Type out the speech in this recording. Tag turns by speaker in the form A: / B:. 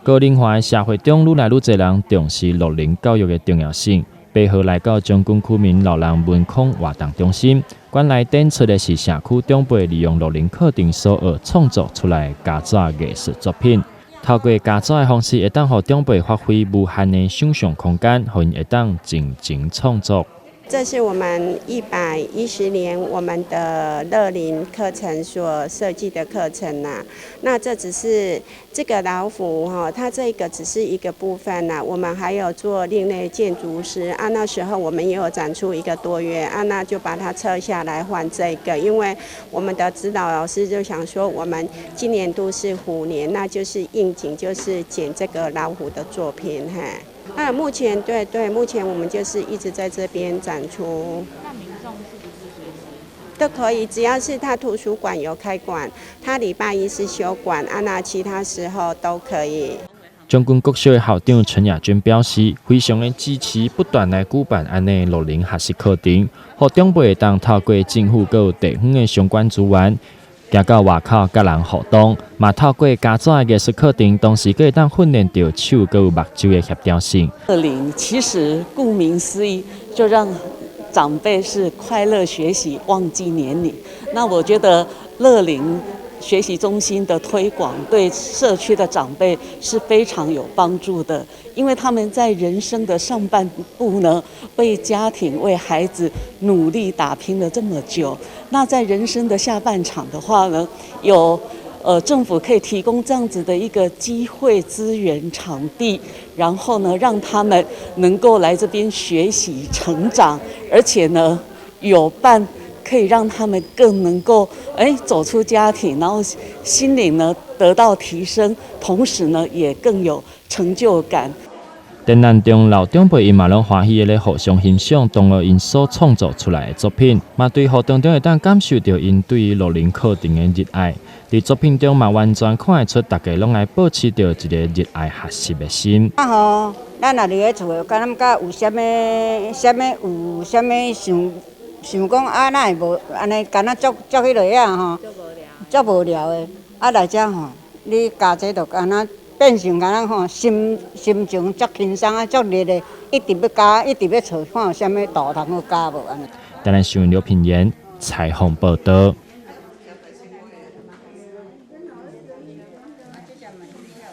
A: 高龄化的社会中，愈来愈多人重视乐龄教育的重要性。配合来到将军区民老人文康活动中心，馆内展出的是社区长辈利用乐龄课程所学创作出来的家作艺术作品。透过家作的方式，会当让长辈发挥无限的想象空间，让因会当尽情创作。
B: 这是我们110年我们的乐龄课程所设计的课程呐。那这只是这个老虎哈，它这个只是一个部分呐。我们还有做另类建筑师啊，那时候我们也有展出1个多月啊，那就把它撤下来换这个，因为我们的指导老师就想说，我们今年度是虎年，那就是应景，就是剪这个老虎的作品嘿。目前目前我们就是一直在这边展出。
C: 那民众是不是
B: 都可以，只要是他图书馆有开馆，他礼拜一是休馆啊，那其他时候都可以。
A: 将军国小的校长陈雅君表示，非常的支持不断来举办安尼乐龄学习课程，让长辈当透过政府各地方的相关资源。行到外口甲人互动，嘛透过家作的艺术课程，同时可以当训练到手佮有目睭的协调性。
D: 乐龄其实顾名思义，就让长辈是快乐学习，忘记年龄。那我觉得乐龄学习中心的推广对社区的长辈是非常有帮助的，因为他们在人生的上半部呢，为家庭、为孩子努力打拼了这么久。那在人生的下半场的话呢，有政府可以提供这样子的一个机会、资源、场地，然后呢，让他们能够来这边学习、成长，而且呢，有伴。可以让他们更能够走出家庭，然后心灵呢得到提升，同时呢也更有成就感。
A: 展览中，老长辈因嘛拢欢喜的咧互相欣赏，同学因所创作出来的作品，嘛对活动中会当感受到因对于乐龄课程的热爱。在作品中嘛完全看得出，大家拢爱保持着一个热爱学习的心。
E: 咱若伫咧厝，感觉有啥物想讲哪会无安尼，干那足迄落啊吼，足无聊的。来遮吼，你教这就干那变成干那吼，心情足轻松足热的，一直要教，一直要找看有啥物图通好教无安尼。
A: 台南新闻刘品言采访报道。